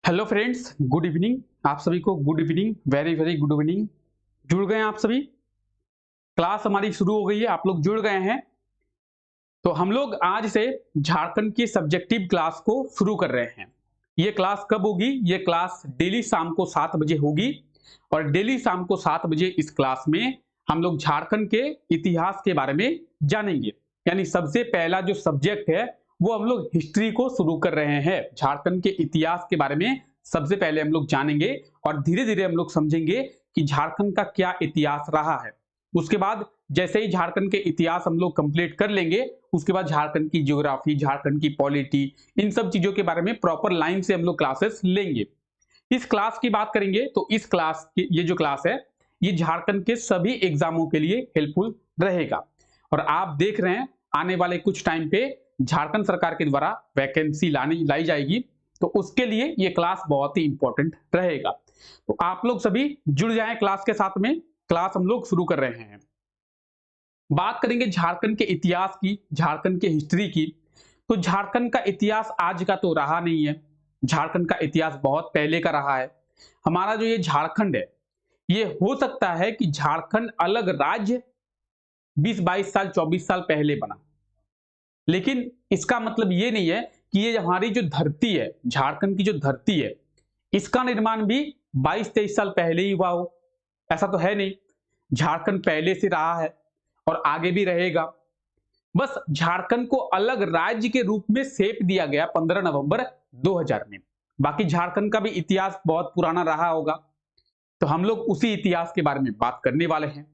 Hello friends, good evening. आप सभी को good evening, very very good evening. जुड़ गए हैं आप सभी। क्लास हमारी शुरू हो गई है, आप लोग जुड़ गए हैं। तो हम लोग आज से झारखंड की सब्जेक्टिव क्लास को शुरू कर रहे हैं। ये क्लास कब होगी? ये क्लास डेली शाम को 7 बजे होगी और डेली शाम को 7 बजे इस क्लास में हम लोग झारखंड के इतिहास के बारे में जानेंगे। यानी सबसे पहला जो सब्जेक्ट है वो हम लोग हिस्ट्री को शुरू कर रहे हैं। झारखंड के इतिहास के बारे में सबसे पहले हम लोग जानेंगे और धीरे धीरे हम लोग समझेंगे कि झारखंड का क्या इतिहास रहा है। उसके बाद जैसे ही झारखंड के इतिहास हम लोग कंप्लीट कर लेंगे, उसके बाद झारखंड की ज्योग्राफी, झारखंड की पॉलिटी, इन सब चीजों के बारे में प्रॉपर लाइन से हम लोग क्लासेस लेंगे। इस क्लास की बात करेंगे तो इस क्लास की ये जो क्लास है ये झारखंड के सभी एग्जामों के लिए हेल्पफुल रहेगा। और आप देख रहे हैं आने वाले कुछ टाइम पे झारखंड सरकार के द्वारा वैकेंसी लाई जाएगी, तो उसके लिए ये क्लास बहुत ही इंपॉर्टेंट रहेगा। तो आप लोग सभी जुड़ जाएं क्लास के साथ में। क्लास हम लोग शुरू कर रहे हैं। बात करेंगे झारखंड के इतिहास की, झारखंड के हिस्ट्री की। तो झारखंड का इतिहास आज का तो रहा नहीं है। झारखंड का इतिहास बहुत पहले का रहा है। हमारा जो ये झारखंड है, ये हो सकता है कि झारखंड अलग राज्य 20-22 साल 24 साल पहले बना, लेकिन इसका मतलब ये नहीं है कि ये हमारी जो धरती है, झारखंड की जो धरती है, इसका निर्माण भी 22-23 साल पहले ही हुआ हो। ऐसा तो है नहीं। झारखंड पहले से रहा है और आगे भी रहेगा। बस झारखंड को अलग राज्य के रूप में सेप दिया गया 15 नवंबर 2000 में। बाकी झारखंड का भी इतिहास बहुत पुराना रहा होगा, तो हम लोग उसी इतिहास के बारे में बात करने वाले हैं।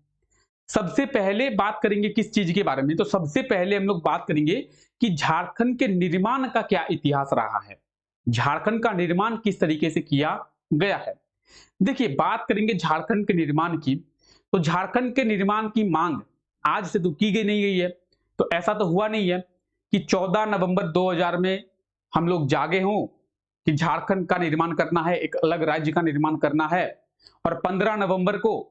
सबसे पहले बात करेंगे किस चीज के बारे में? तो सबसे पहले हम लोग बात करेंगे कि झारखंड के निर्माण का क्या इतिहास रहा है, झारखंड का निर्माण किस तरीके से किया गया है। देखिए, बात करेंगे झारखंड के निर्माण की, तो झारखंड के निर्माण की मांग आज से तो की गई नहीं गई है। तो ऐसा तो हुआ नहीं है कि 14 नवंबर 2000 में हम लोग जागे हों कि झारखंड का निर्माण करना है, एक अलग राज्य का निर्माण करना है, और 15 नवंबर को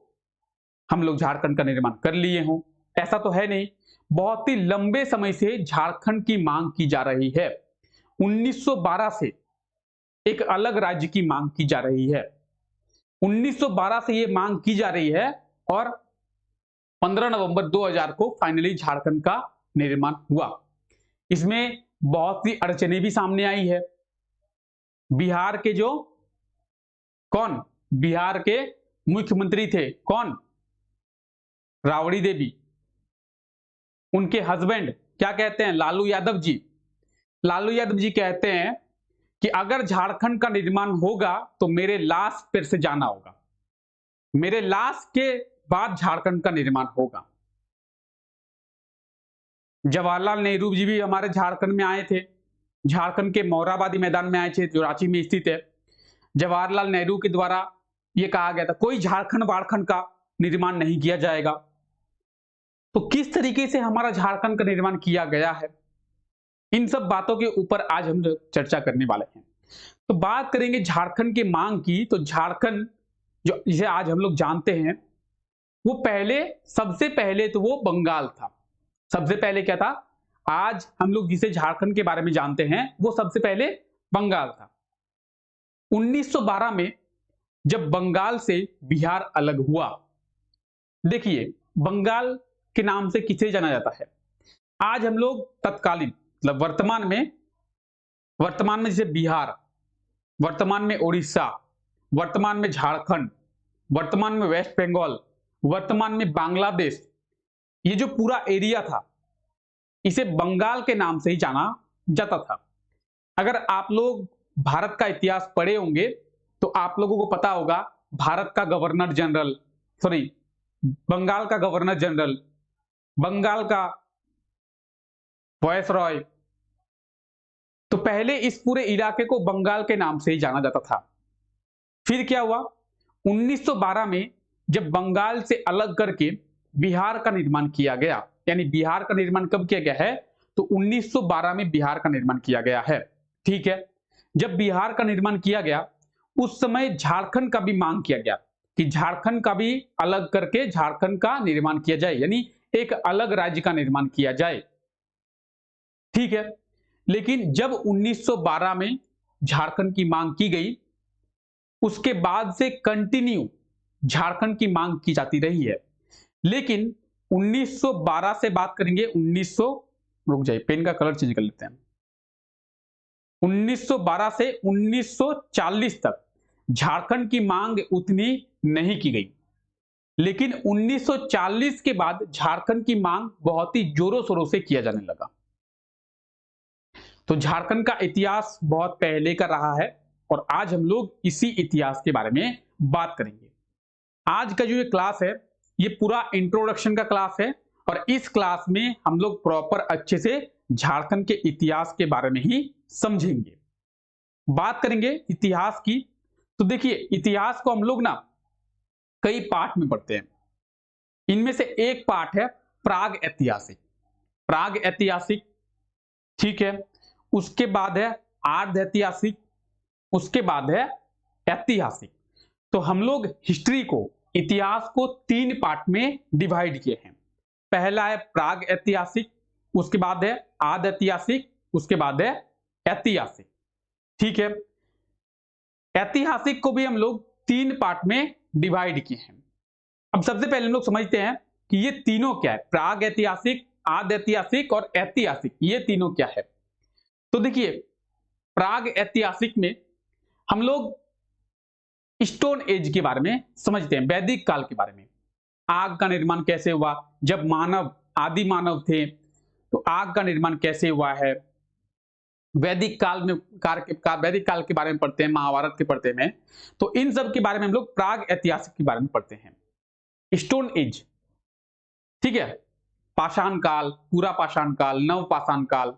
हम लोग झारखंड का निर्माण कर लिए हों। ऐसा तो है नहीं। बहुत ही लंबे समय से झारखंड की मांग की जा रही है। 1912 से एक अलग राज्य की मांग की जा रही है। 1912 से ये मांग की जा रही है और 15 नवंबर 2000 को फाइनली झारखंड का निर्माण हुआ। इसमें बहुत सी अड़चने भी सामने आई है। बिहार के जो कौन बिहार के मुख्यमंत्री थे, कौन? राबड़ी देवी। उनके हस्बैंड क्या कहते हैं? लालू यादव जी। लालू यादव जी कहते हैं कि अगर झारखंड का निर्माण होगा तो मेरे लाश पर से जाना होगा, मेरे लाश के बाद झारखंड का निर्माण होगा। जवाहरलाल नेहरू जी भी हमारे झारखंड में आए थे, झारखंड के मोरहाबादी मैदान में आए थे जो रांची में स्थित है। जवाहरलाल नेहरू के द्वारा यह कहा गया था कोई झारखंड वारखंड का निर्माण नहीं किया जाएगा। तो किस तरीके से हमारा झारखंड का निर्माण किया गया है, इन सब बातों के ऊपर आज हम चर्चा करने वाले हैं। तो बात करेंगे झारखंड की मांग की, तो झारखंड जो जिसे आज हम लोग जानते हैं, वो सबसे पहले तो वो बंगाल था। सबसे पहले क्या था? आज हम लोग जिसे झारखंड के बारे में जानते हैं वो सबसे पहले बंगाल था। 1912 में जब बंगाल से बिहार अलग हुआ, देखिए बंगाल के नाम से किसे जाना जाता है? आज हम लोग तत्कालीन मतलब वर्तमान में जैसे बिहार, वर्तमान में उड़ीसा, वर्तमान में झारखंड, वर्तमान में वेस्ट बंगाल, वर्तमान में बांग्लादेश, ये जो पूरा एरिया था इसे बंगाल के नाम से ही जाना जाता था। अगर आप लोग भारत का इतिहास पढ़े होंगे तो आप लोगों को पता होगा भारत का गवर्नर जनरल, बंगाल का गवर्नर जनरल, बंगाल का वायसरॉय, तो पहले इस पूरे इलाके को बंगाल के नाम से ही जाना जाता था। फिर क्या हुआ? 1912 में जब बंगाल से अलग करके बिहार का निर्माण किया गया, यानी बिहार का निर्माण कब किया गया है? तो 1912 में बिहार का निर्माण किया गया है। ठीक है। जब बिहार का निर्माण किया गया उस समय झारखंड का भी मांग किया गया कि झारखंड का भी अलग करके झारखंड का निर्माण किया जाए, यानी एक अलग राज्य का निर्माण किया जाए। ठीक है। लेकिन जब 1912 में झारखंड की मांग की गई उसके बाद से कंटिन्यू झारखंड की मांग की जाती रही है। लेकिन 1912 से बात करेंगे, 1900, रुक जाइए पेन का कलर चेंज कर लेते हैं। 1912 से 1940 तक झारखंड की मांग उतनी नहीं की गई, लेकिन 1940 के बाद झारखंड की मांग बहुत ही जोरों शोरों से किया जाने लगा। तो झारखंड का इतिहास बहुत पहले का रहा है और आज हम लोग इसी इतिहास के बारे में बात करेंगे। आज का जो ये क्लास है ये पूरा इंट्रोडक्शन का क्लास है और इस क्लास में हम लोग प्रॉपर अच्छे से झारखंड के इतिहास के बारे में ही समझेंगे, बात करेंगे इतिहास की। तो देखिए इतिहास को हम लोग ना कई पार्ट में पढ़ते हैं। इनमें से एक पार्ट है प्राग ऐतिहासिक। प्राग ऐतिहासिक, ठीक है। उसके बाद है आर्ध ऐतिहासिक, उसके बाद है ऐतिहासिक। तो हम लोग हिस्ट्री को, इतिहास को 3 पार्ट में डिवाइड किए हैं। पहला है प्राग ऐतिहासिक, उसके बाद है आद्य ऐतिहासिक, उसके बाद है ऐतिहासिक, ठीक है। ऐतिहासिक को भी हम लोग 3 पार्ट में डिवाइड किए हैं। अब सबसे पहले हम लोग समझते हैं कि ये तीनों क्या है, प्राग ऐतिहासिक, आद्य ऐतिहासिक और ऐतिहासिक, ये तीनों क्या है। तो देखिए प्राग ऐतिहासिक में हम लोग स्टोन एज के बारे में समझते हैं, वैदिक काल के बारे में। आग का निर्माण कैसे हुआ, जब मानव, आदि मानव थे तो आग का निर्माण कैसे हुआ है। वैदिक काल में वैदिक काल के बारे में पढ़ते हैं, महाभारत के पढ़ते हैं। तो इन सब के बारे में हम लोग प्राग ऐतिहासिक के बारे में पढ़ते हैं। स्टोन एज, ठीक है, पाषाण काल, पूरा पाषाण काल, नव पाषाण काल,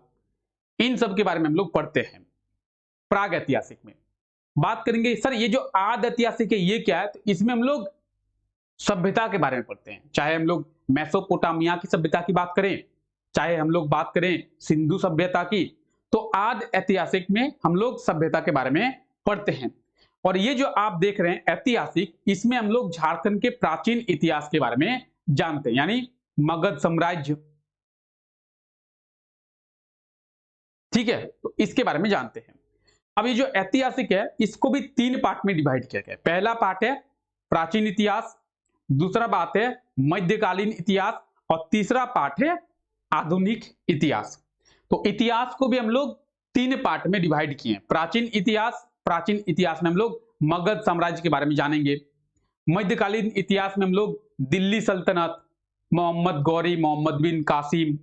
इन सब के बारे में हम लोग पढ़ते हैं प्राग ऐतिहासिक में। बात करेंगे सर ये जो आद्य ऐतिहासिक है ये क्या है, तो इसमें हम लोग सभ्यता के बारे में पढ़ते हैं। चाहे हम लोग मेसोपोटामिया की सभ्यता की बात करें, चाहे हम लोग बात करें सिंधु सभ्यता की, तो आद्य ऐतिहासिक में हम लोग सभ्यता के बारे में पढ़ते हैं। और ये जो आप देख रहे हैं ऐतिहासिक, इसमें हम लोग झारखंड के प्राचीन इतिहास के बारे में जानते हैं, यानी मगध साम्राज्य, ठीक है, तो इसके बारे में जानते हैं। अब ये जो ऐतिहासिक है इसको भी 3 पार्ट में डिवाइड किया गया है। पहला पार्ट है प्राचीन इतिहास, दूसरा बात है मध्यकालीन इतिहास और तीसरा पार्ट है आधुनिक इतिहास। तो इतिहास को भी हम लोग 3 पार्ट में डिवाइड किए हैं। प्राचीन इतिहास में हम लोग मगध साम्राज्य के बारे में जानेंगे। मध्यकालीन इतिहास में हम लोग दिल्ली सल्तनत, मोहम्मद गौरी, मोहम्मद बिन कासिम,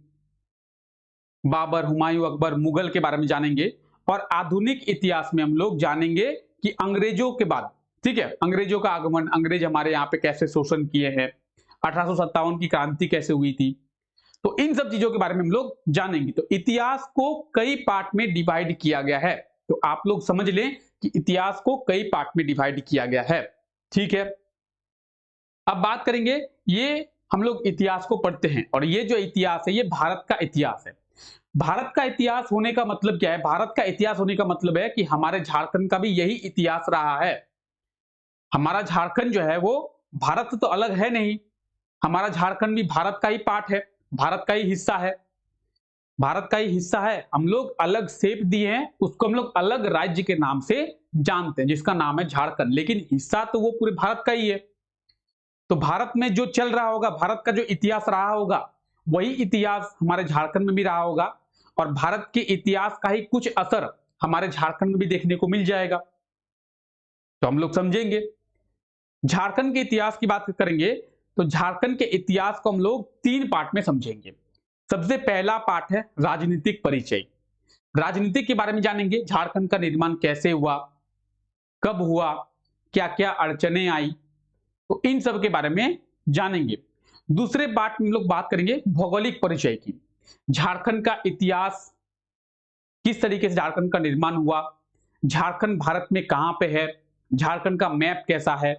बाबर, हुमायूं, अकबर, मुगल के बारे में जानेंगे। और आधुनिक इतिहास में हम लोग जानेंगे कि अंग्रेजों के बाद, ठीक है, अंग्रेजों का आगमन, अंग्रेज हमारे यहाँ पे कैसे शोषण किए हैं, 1857 की क्रांति कैसे हुई थी, तो इन सब चीजों के बारे में हम लोग जानेंगे। तो इतिहास को कई पार्ट में डिवाइड किया गया है, तो आप लोग समझ लें कि इतिहास को कई पार्ट में डिवाइड किया गया है, ठीक है। अब बात करेंगे, ये हम लोग इतिहास को पढ़ते हैं और ये जो इतिहास है ये भारत का इतिहास है। भारत का इतिहास होने का मतलब क्या है, भारत का इतिहास होने का मतलब है कि हमारे झारखंड का भी यही इतिहास रहा है। हमारा झारखंड जो है वो भारत तो अलग है नहीं, हमारा झारखंड भी भारत का ही पार्ट है, भारत का ही हिस्सा है, भारत का ही हिस्सा है। हम लोग अलग शेप दिए हैं, उसको हम लोग अलग राज्य के नाम से जानते हैं जिसका नाम है झारखंड, लेकिन हिस्सा तो वो पूरे भारत का ही है। तो भारत में जो चल रहा होगा, भारत का जो इतिहास रहा होगा, वही इतिहास हमारे झारखंड में भी रहा होगा और भारत के इतिहास का ही कुछ असर हमारे झारखंड में भी देखने को मिल जाएगा। तो हम लोग समझेंगे। झारखंड के इतिहास की बात करेंगे तो झारखंड के इतिहास को हम लोग 3 पार्ट में समझेंगे। सबसे पहला पार्ट है राजनीतिक परिचय। राजनीतिक के बारे में जानेंगे, झारखंड का निर्माण कैसे हुआ, कब हुआ, क्या क्या अड़चने आई, तो इन सब के बारे में जानेंगे। दूसरे पार्ट में हम लोग बात करेंगे भौगोलिक परिचय की। झारखंड का इतिहास, किस तरीके से झारखंड का निर्माण हुआ, झारखंड भारत में कहां पे है, झारखंड का मैप कैसा है,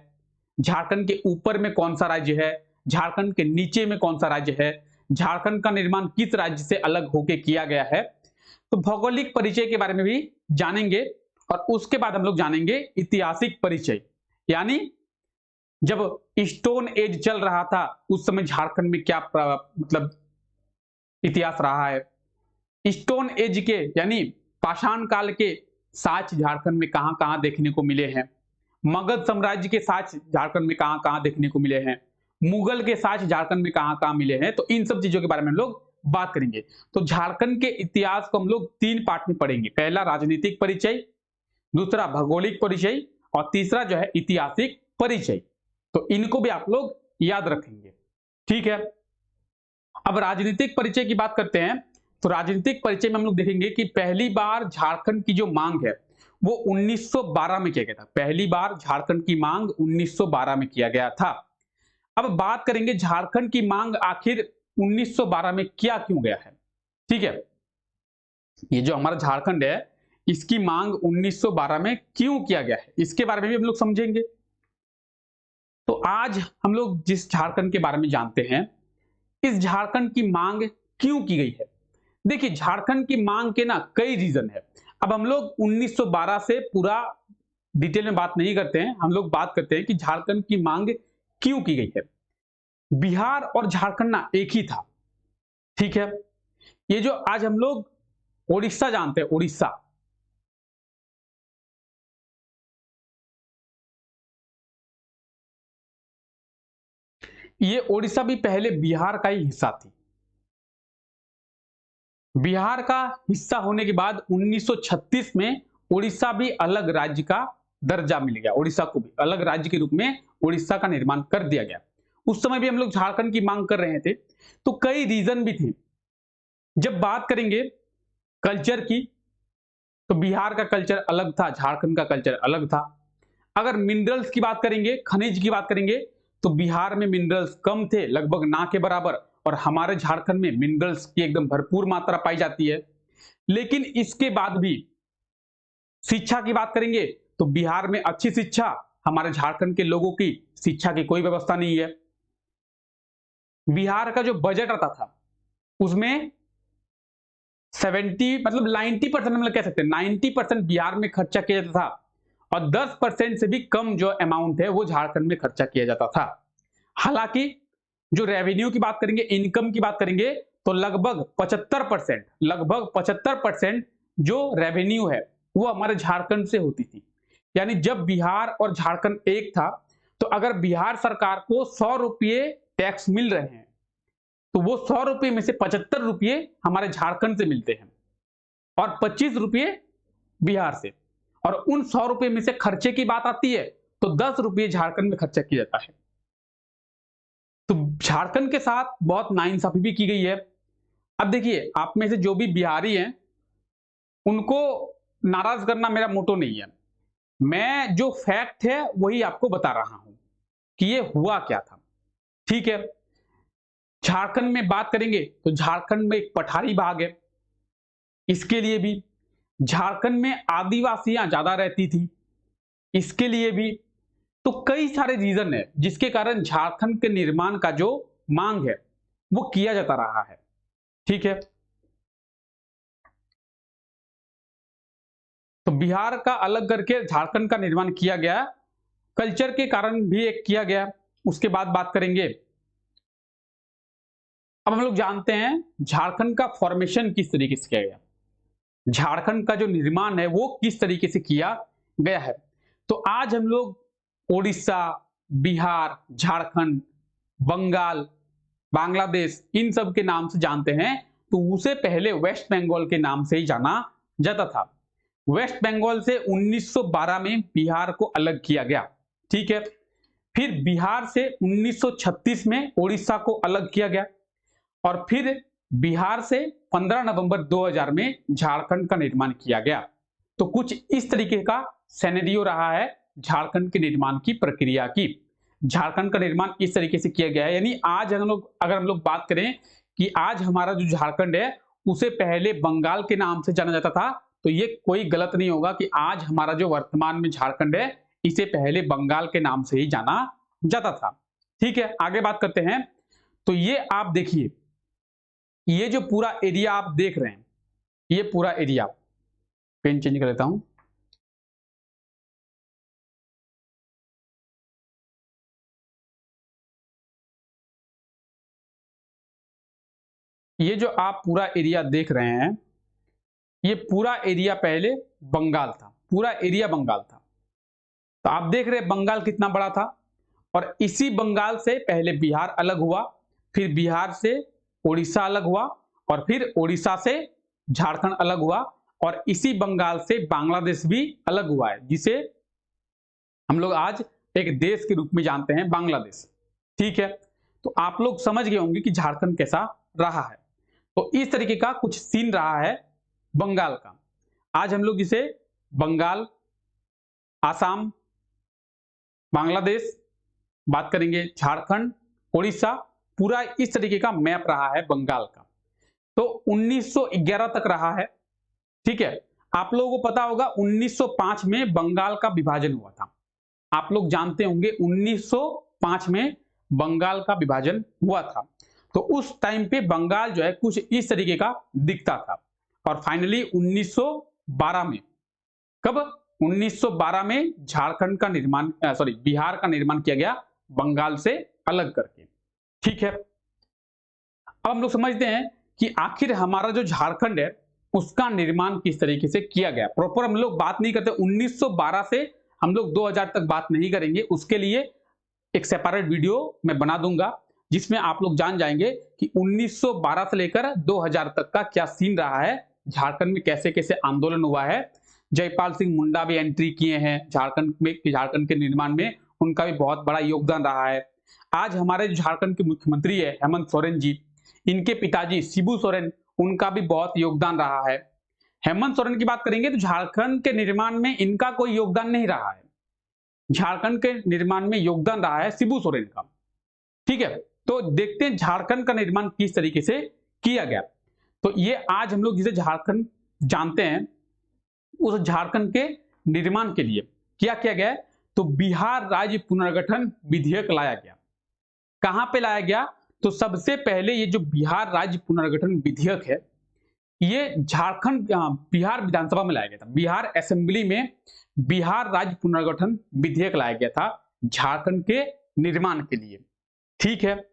झारखंड के ऊपर में कौन सा राज्य है, झारखंड के नीचे में कौन सा राज्य है, झारखंड का निर्माण किस राज्य से अलग होकर किया गया है। तो भौगोलिक परिचय के बारे में भी जानेंगे और उसके बाद हम लोग जानेंगे ऐतिहासिक परिचय, यानी जब स्टोन एज चल रहा था उस समय झारखंड में क्या मतलब इतिहास रहा है। स्टोन एज के यानी पाषाण काल के साक्ष्य झारखंड में कहां कहां देखने को मिले हैं। मगध साम्राज्य के साक्ष्य झारखंड में कहां कहां देखने को मिले हैं, मुगल के साक्ष्य झारखंड में कहां कहां मिले हैं, तो इन सब चीजों के बारे में हम लोग बात करेंगे। तो झारखंड के इतिहास को हम लोग 3 पार्ट में पढ़ेंगे। पहला राजनीतिक परिचय, दूसरा भौगोलिक परिचय और तीसरा जो है ऐतिहासिक परिचय। तो इनको भी आप लोग याद रखेंगे, ठीक है। अब राजनीतिक परिचय की बात करते हैं। तो राजनीतिक परिचय में हम लोग देखेंगे कि पहली बार झारखंड की जो मांग है वो 1912 में किया गया था। पहली बार झारखंड की मांग 1912 में किया गया था। अब बात करेंगे झारखंड की मांग आखिर 1912 में किया क्यों गया है, ठीक है। ये जो हमारा झारखंड है इसकी मांग 1912 में क्यों किया गया है, इसके बारे में भी हम लोग समझेंगे। तो आज हम लोग जिस झारखंड के बारे में जानते हैं, इस झारखंड की मांग क्यों की गई है। देखिए, झारखंड की मांग के ना कई रीजन है। अब हम लोग 1912 से पूरा डिटेल में बात नहीं करते हैं, हम लोग बात करते हैं कि झारखंड की मांग क्यों की गई है। बिहार और झारखंड ना एक ही था, ठीक है। ये जो आज हम लोग उड़ीसा जानते हैं, उड़ीसा, ये उड़ीसा भी पहले बिहार का ही हिस्सा थी। बिहार का हिस्सा होने के बाद 1936 में उड़ीसा भी अलग राज्य का दर्जा मिल गया। उड़ीसा को भी अलग राज्य के रूप में उड़ीसा का निर्माण कर दिया गया। उस समय भी हम लोग झारखंड की मांग कर रहे थे, तो कई रीजन भी थे। जब बात करेंगे कल्चर की, तो बिहार का कल्चर अलग था, झारखंड का कल्चर अलग था। अगर मिनरल्स की बात करेंगे, खनिज की बात करेंगे, तो बिहार में मिनरल्स कम थे, लगभग ना के बराबर, और हमारे झारखंड में मिनरल्स की एकदम भरपूर मात्रा पाई जाती है। लेकिन इसके बाद भी शिक्षा की बात करेंगे तो बिहार में अच्छी शिक्षा, हमारे झारखंड के लोगों की शिक्षा की कोई व्यवस्था नहीं है। बिहार का जो बजट आता था उसमें 70 मतलब 90% हम लोग कह सकते हैं 90% बिहार में खर्चा किया जाता था, और 10% से भी कम जो अमाउंट है वो झारखंड में खर्चा किया जाता था। हालांकि जो रेवेन्यू की बात करेंगे, इनकम की बात करेंगे, तो लगभग 75% जो रेवेन्यू है वो हमारे झारखंड से होती थी। यानी जब बिहार और झारखंड एक था, तो अगर बिहार सरकार को 100 रुपये टैक्स मिल रहे हैं, तो वो 100 रुपये में से 75 रुपये हमारे झारखंड से मिलते हैं और 25 रुपये बिहार से। और उन 100 रुपये में से खर्चे की बात आती है तो 10 रुपये झारखंड में खर्चा किया जाता है। तो झारखंड के साथ बहुत नाइंसाफी भी की गई है। अब देखिए, आप में से जो भी बिहारी हैं उनको नाराज करना मेरा मोटो नहीं है। मैं जो फैक्ट है वही आपको बता रहा हूं कि ये हुआ क्या था, ठीक है। झारखंड में बात करेंगे तो झारखंड में एक पठारी भाग है, इसके लिए भी झारखंड में आदिवासियां ज्यादा रहती थी, इसके लिए भी। तो कई सारे रीजन है जिसके कारण झारखंड के निर्माण का जो मांग है वो किया जाता रहा है, ठीक है। तो बिहार का अलग करके झारखंड का निर्माण किया गया, कल्चर के कारण भी एक किया गया। उसके बाद बात करेंगे, अब हम लोग जानते हैं झारखंड का फॉर्मेशन किस तरीके से किया गया, झारखंड का जो निर्माण है वो किस तरीके से किया गया है। तो आज हम लोग उड़ीसा, बिहार, झारखंड, बंगाल, बांग्लादेश, इन सब के नाम से जानते हैं। तो उसे पहले वेस्ट बंगाल के नाम से ही जाना जाता था। वेस्ट बंगाल से 1912 में बिहार को अलग किया गया, ठीक है। फिर बिहार से 1936 में उड़ीसा को अलग किया गया, और फिर बिहार से 15 नवंबर 2000 में झारखंड का निर्माण किया गया। तो कुछ इस तरीके का सिनेरियो रहा है झारखंड के निर्माण की प्रक्रिया की। झारखंड का निर्माण इस तरीके से किया गया है। यानी आज अगर हम लोग बात करें कि आज हमारा जो झारखंड है उसे पहले बंगाल के नाम से जाना जाता था, तो ये कोई गलत नहीं होगा कि आज हमारा जो वर्तमान में झारखंड है इसे पहले बंगाल के नाम से ही जाना जाता था, ठीक है। आगे बात करते हैं। तो ये आप देखिए, ये जो पूरा एरिया आप देख रहे हैं, ये पूरा एरिया, पेन चेंज कर लेता हूं। ये जो आप पूरा एरिया देख रहे हैं, ये पूरा एरिया पहले बंगाल था, पूरा एरिया बंगाल था। तो आप देख रहे हैं बंगाल कितना बड़ा था, और इसी बंगाल से पहले बिहार अलग हुआ, फिर बिहार से उड़ीसा अलग हुआ, और फिर उड़ीसा से झारखंड अलग हुआ, और इसी बंगाल से बांग्लादेश भी अलग हुआ है, जिसे हम लोग आज एक देश के रूप में जानते हैं, बांग्लादेश। ठीक है, तो आप लोग समझ गए होंगे कि झारखंड कैसा रहा है। तो इस तरीके का कुछ सीन रहा है बंगाल का। आज हम लोग इसे बंगाल, आसाम, बांग्लादेश बात करेंगे, झारखंड, उड़ीसा, पूरा इस तरीके का मैप रहा है बंगाल का। तो 1911 तक रहा है। ठीक है, आप लोगों को पता होगा 1905 में बंगाल का विभाजन हुआ था। आप लोग जानते होंगे 1905 में बंगाल का विभाजन हुआ था। तो उस टाइम पे बंगाल जो है कुछ इस तरीके का दिखता था, और फाइनली 1912 में, कब, 1912 में झारखंड का निर्माण, बिहार का निर्माण किया गया बंगाल से अलग करके। ठीक है, अब हम लोग समझते हैं कि आखिर हमारा जो झारखंड है उसका निर्माण किस तरीके से किया गया। प्रॉपर हम लोग बात नहीं करते, 1912 से हम लोग 2000 तक बात नहीं करेंगे। उसके लिए एक सेपरेट वीडियो मैं बना दूंगा, जिसमें आप लोग जान जाएंगे कि 1912 से लेकर 2000 तक का क्या सीन रहा है, झारखंड में कैसे कैसे आंदोलन हुआ है। जयपाल सिंह मुंडा भी एंट्री किए हैं झारखंड में, झारखंड के निर्माण में उनका भी बहुत बड़ा योगदान रहा है। आज हमारे झारखंड के मुख्यमंत्री है हेमंत सोरेन जी, इनके पिताजी शिबू सोरेन, उनका भी बहुत योगदान रहा है। हेमंत सोरेन की बात करेंगे तो झारखंड के निर्माण में इनका कोई योगदान नहीं रहा है, झारखंड के निर्माण में योगदान रहा है शिबू सोरेन का। ठीक है, तो देखते हैं झारखंड का निर्माण किस तरीके से किया गया। तो ये आज हम लोग जिसे झारखंड जानते हैं, उस झारखंड के निर्माण के लिए क्या किया गया है, तो बिहार राज्य पुनर्गठन विधेयक लाया गया। कहां पे लाया गया, तो सबसे पहले ये जो बिहार राज्य पुनर्गठन विधेयक है, ये झारखंड बिहार विधानसभा में लाया गया था। बिहार असेंबली में बिहार राज्य पुनर्गठन विधेयक लाया गया था झारखंड के निर्माण के लिए। ठीक है,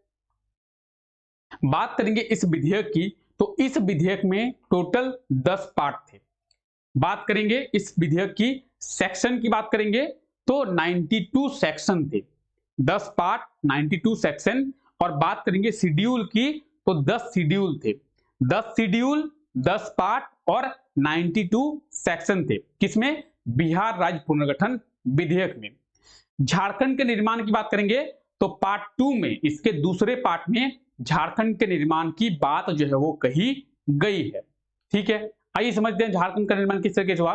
बात करेंगे इस विधेयक की, तो इस विधेयक में टोटल 10 पार्ट थे। बात करेंगे इस विधेयक की सेक्शन की बात करेंगे तो 92 सेक्शन थे, 10 पार्ट 92 सेक्शन। और बात करेंगे शेड्यूल की तो 10 शेड्यूल थे, 10 शेड्यूल, 10 पार्ट और 92 सेक्शन थे। किसमें, बिहार राज्य पुनर्गठन विधेयक में। झारखंड के निर्माण की बात करेंगे तो पार्ट 2 में, इसके दूसरे पार्ट में झारखंड के निर्माण की बात जो है वो कही गई है। ठीक है, आइए समझते हैं झारखंड का निर्माण किस तरीके से हुआ।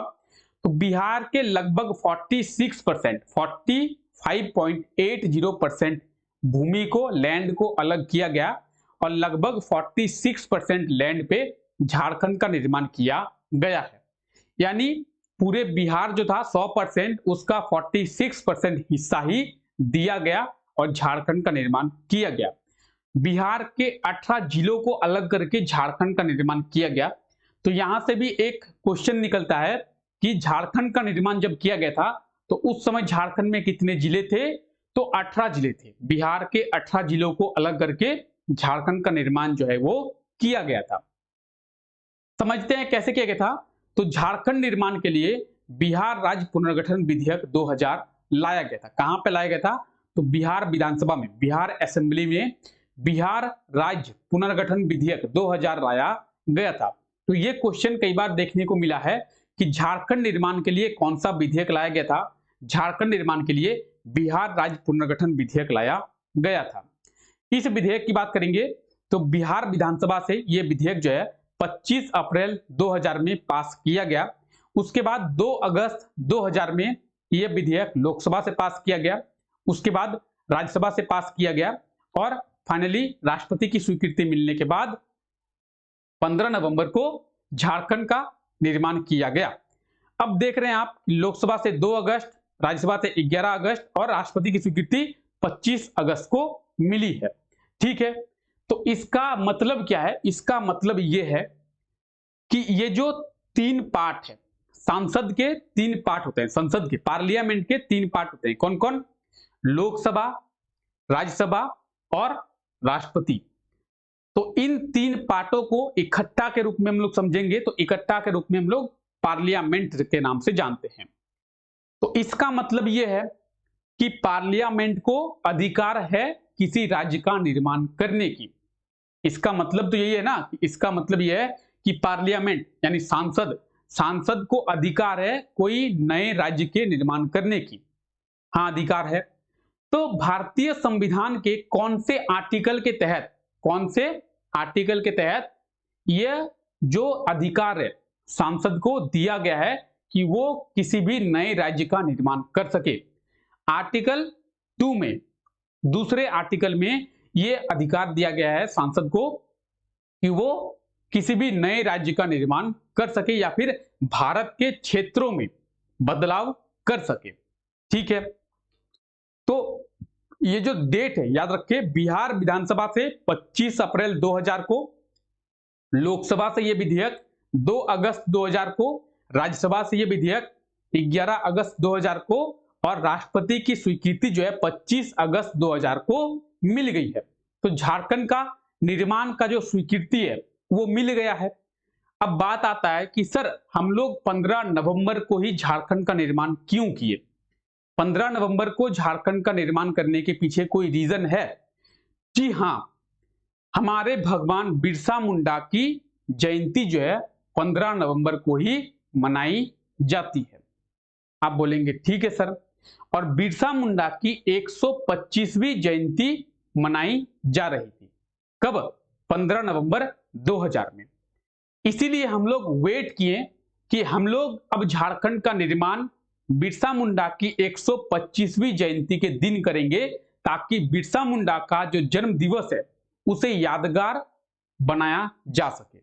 तो बिहार के लगभग 46%, 45.80% भूमि को, लैंड को अलग किया गया, और लगभग 46% लैंड पे झारखंड का निर्माण किया गया है। यानी पूरे बिहार जो था 100%, उसका 46% हिस्सा ही दिया गया और झारखंड का निर्माण किया गया। बिहार के 18 जिलों को अलग करके झारखंड का निर्माण किया गया। तो यहां से भी एक क्वेश्चन निकलता है कि झारखंड का निर्माण जब किया गया था तो उस समय झारखंड में कितने जिले थे, तो 18 जिले थे। बिहार के 18 जिलों को अलग करके झारखंड का निर्माण जो है वो किया गया था। समझते हैं कैसे किया गया था। तो झारखंड निर्माण के लिए बिहार राज्य पुनर्गठन विधेयक 2000 लाया गया था। कहां पे लाया गया था, तो बिहार विधानसभा में, बिहार असेंबली में बिहार राज्य पुनर्गठन विधेयक 2000 लाया गया था। तो ये क्वेश्चन कई बार देखने को मिला है कि झारखंड निर्माण के लिए कौन सा विधेयक लाया गया था। झारखंड निर्माण के लिए बिहार राज्य पुनर्गठन विधेयक लाया गया था। इस विधेयक की बात करेंगे तो बिहार विधानसभा से यह विधेयक जो है 25 अप्रैल 2000 में पास किया गया। उसके बाद 2 अगस्त 2000 में यह विधेयक लोकसभा से पास किया गया। उसके बाद राज्यसभा से पास किया गया, और फाइनली राष्ट्रपति की स्वीकृति मिलने के बाद 15 नवंबर को झारखंड का निर्माण किया गया। अब देख रहे हैं आप, लोकसभा से 2 अगस्त, राज्यसभा से 11 अगस्त और राष्ट्रपति की स्वीकृति 25 अगस्त को मिली है। ठीक है, तो इसका मतलब क्या है, इसका मतलब यह है कि ये जो 3 पार्ट है, सांसद के 3 पार्ट होते हैं, संसद के, पार्लियामेंट के 3 पार्ट होते हैं। कौन कौन, लोकसभा, राज्यसभा और राष्ट्रपति। तो इन 3 पार्टों को इकट्ठा के रूप में हम लोग समझेंगे, तो इकट्ठा के रूप में हम लोग पार्लियामेंट के नाम से जानते हैं। तो इसका मतलब यह है कि पार्लियामेंट को अधिकार है किसी राज्य का निर्माण करने की। इसका मतलब तो यही है ना, इसका मतलब यह है कि पार्लियामेंट यानी सांसद को अधिकार है कोई नए राज्य के निर्माण करने की। हाँ, अधिकार है। तो भारतीय संविधान के कौन से आर्टिकल के तहत यह जो अधिकार है सांसद को दिया गया है कि वो किसी भी नए राज्य का निर्माण कर सके? आर्टिकल 2 में, दूसरे आर्टिकल में यह अधिकार दिया गया है सांसद को कि वो किसी भी नए राज्य का निर्माण कर सके या फिर भारत के क्षेत्रों में बदलाव कर सके। ठीक है, तो ये जो डेट है याद रखिए, बिहार विधानसभा से 25 अप्रैल 2000 को, लोकसभा से ये विधेयक 2 अगस्त 2000 को, राज्यसभा से ये विधेयक 11 अगस्त 2000 को, और राष्ट्रपति की स्वीकृति जो है 25 अगस्त 2000 को मिल गई है। तो झारखंड का निर्माण का जो स्वीकृति है वो मिल गया है। अब बात आता है कि सर हम लोग 15 नवंबर को ही झारखंड का निर्माण क्यों किए? 15 नवंबर को झारखंड का निर्माण करने के पीछे कोई रीजन है? जी हां, हमारे भगवान बिरसा मुंडा की जयंती जो है 15 नवंबर को ही मनाई जाती है। आप बोलेंगे ठीक है सर, और बिरसा मुंडा की 125वीं जयंती मनाई जा रही थी। कब? 15 नवंबर 2000 में। इसीलिए हम लोग वेट किए कि हम लोग अब झारखंड का निर्माण बिरसा मुंडा की 125वीं जयंती के दिन करेंगे, ताकि बिरसा मुंडा का जो जन्म दिवस है उसे यादगार बनाया जा सके।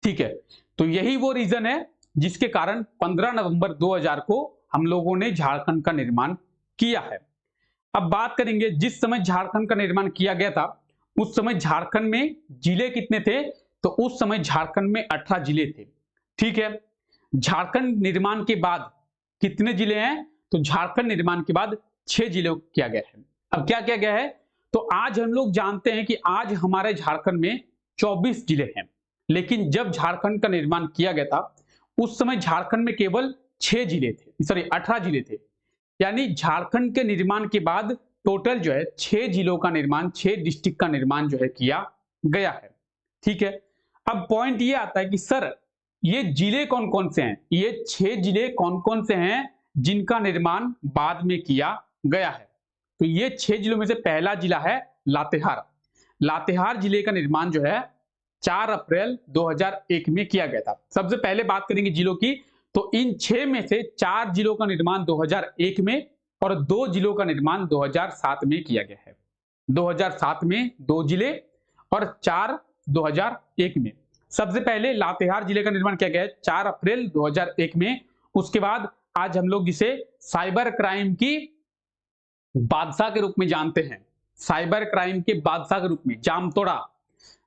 ठीक है, तो यही वो रीजन है जिसके कारण 15 नवंबर 2000 को हम लोगों ने झारखंड का निर्माण किया है। अब बात करेंगे, जिस समय झारखंड का निर्माण किया गया था उस समय झारखंड में जिले कितने थे? तो उस समय झारखंड में 18 जिले थे। ठीक है, झारखंड निर्माण के बाद कितने जिले हैं? तो झारखंड निर्माण के बाद 6 जिलों किया गया है। अब क्या किया गया है? तो आज हम लोग जानते हैं कि आज हमारे झारखंड में 24 जिले हैं, लेकिन जब झारखंड का निर्माण किया गया था उस समय झारखंड में केवल 18 जिले थे। यानी झारखंड के निर्माण के बाद टोटल जो है 6 जिलों का निर्माण, 6 डिस्ट्रिक्ट का निर्माण जो है किया गया है। ठीक है, अब पॉइंट ये आता है कि सर ये जिले कौन कौन से हैं? ये 6 जिले कौन कौन से हैं जिनका निर्माण बाद में किया गया है? तो ये 6 जिलों में से पहला जिला है लातेहार। लातेहार जिले का निर्माण जो है 4 अप्रैल 2001 में किया गया था। सबसे पहले बात करेंगे जिलों की, तो इन 6 में से 4 जिलों का निर्माण 2001 में और 2 जिलों का निर्माण 2007 में किया गया है। 2007 में 2 जिले और 4 2001 में। सबसे पहले लातेहार जिले का निर्माण किया गया है 4 अप्रैल 2001 में। उसके बाद आज हम लोग जिसे साइबर क्राइम की बादशाह के रूप में जानते हैं, साइबर क्राइम के बादशाह के रूप में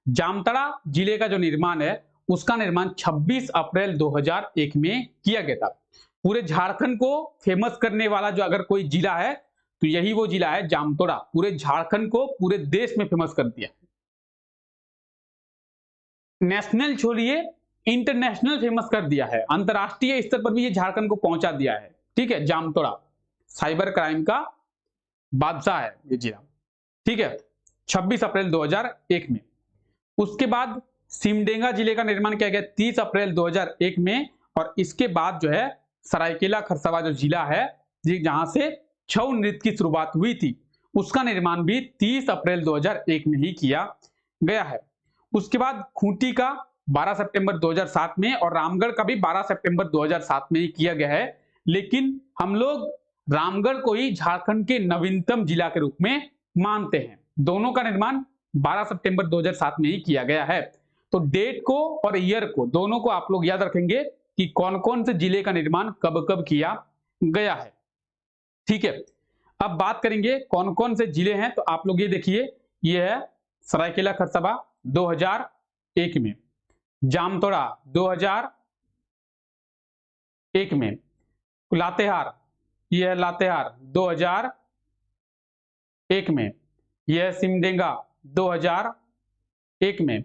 जामताड़ा जिले का जो निर्माण है उसका निर्माण 26 अप्रैल 2001 में किया गया था। पूरे झारखंड को फेमस करने वाला जो अगर कोई जिला है तो यही वो जिला है जामताड़ा। पूरे झारखंड को पूरे देश में फेमस कर दिया, नेशनल छोड़िए इंटरनेशनल फेमस कर दिया है, अंतरराष्ट्रीय स्तर पर भी ये झारखंड को पहुंचा दिया है। ठीक है, जामताड़ा साइबर क्राइम का बादशाह है ये जिला। ठीक है, 26 अप्रैल 2001 में। उसके बाद सिमडेगा जिले का निर्माण किया गया 30 अप्रैल 2001 में, और इसके बाद जो है सरायकेला खरसावां जो जिला है जहां से छऊ नृत्य की शुरुआत हुई थी उसका निर्माण भी 30 अप्रैल 2001 में ही किया गया है। उसके बाद खूंटी का 12 सितंबर 2007 में और रामगढ़ का भी 12 सितंबर 2007 में ही किया गया है। लेकिन हम लोग रामगढ़ को ही झारखंड के नवीनतम जिला के रूप में मानते हैं। दोनों का निर्माण 12 सितंबर 2007 में ही किया गया है। तो डेट को और ईयर को दोनों को आप लोग याद रखेंगे कि कौन कौन से जिले का निर्माण कब कब किया गया है। ठीक है, अब बात करेंगे कौन कौन से जिले हैं। तो आप लोग ये देखिए, ये है सरायकेला खरसावां 2001 में, जामताड़ा 2001 में, लातेहार, यह है लातेहार 2001 में, यह है सिमडेगा 2001 में,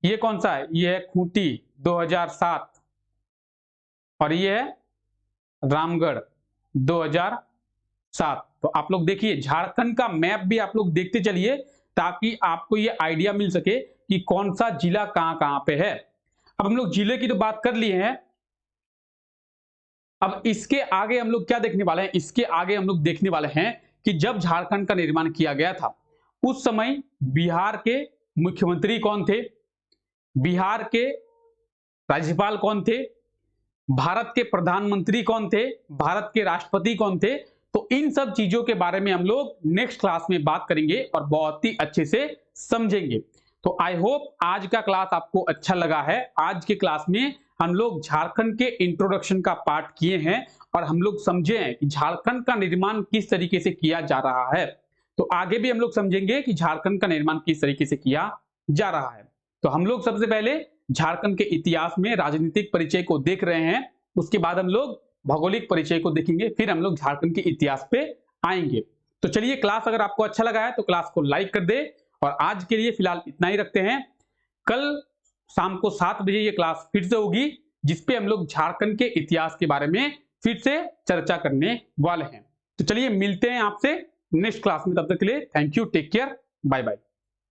ये कौन सा है? यह है खूंटी 2007, और यह है रामगढ़ 2007। तो आप लोग देखिए झारखंड का मैप भी आप लोग देखते चलिए ताकि आपको ये आइडिया मिल सके कि कौन सा जिला कहां कहां पे है। अब हम लोग जिले की तो बात कर लिए हैं, अब इसके आगे हम लोग क्या देखने वाले हैं, इसके आगे हम लोग देखने वाले हैं कि जब झारखंड का निर्माण किया गया था उस समय बिहार के मुख्यमंत्री कौन थे, बिहार के राज्यपाल कौन थे, भारत के प्रधानमंत्री कौन थे, भारत के राष्ट्रपति कौन थे। तो इन सब चीजों के बारे में हम लोग नेक्स्ट क्लास में बात करेंगे और बहुत ही अच्छे से समझेंगे। तो आई होप आज का क्लास आपको अच्छा लगा है। आज के क्लास में हम लोग झारखंड के इंट्रोडक्शन का पार्ट किए हैं और हम लोग समझे हैं कि झारखंड का निर्माण किस तरीके से किया जा रहा है। तो आगे भी हम लोग समझेंगे कि झारखंड का निर्माण किस तरीके से किया जा रहा है। तो हम लोग सबसे पहले झारखंड के इतिहास में राजनीतिक परिचय को देख रहे हैं, उसके बाद हम लोग भौगोलिक परिचय को देखेंगे, फिर हम लोग झारखंड के इतिहास पे आएंगे। तो चलिए क्लास अगर आपको अच्छा लगा है तो क्लास को लाइक कर दे और आज के लिए फिलहाल इतना ही रखते हैं। कल शाम को 7 बजे ये क्लास फिर से होगी जिसपे हम लोग झारखंड के इतिहास के बारे में फिर से चर्चा करने वाले हैं। तो चलिए मिलते हैं आपसे नेक्स्ट क्लास में, तब तक के लिए thank you, take care, bye bye.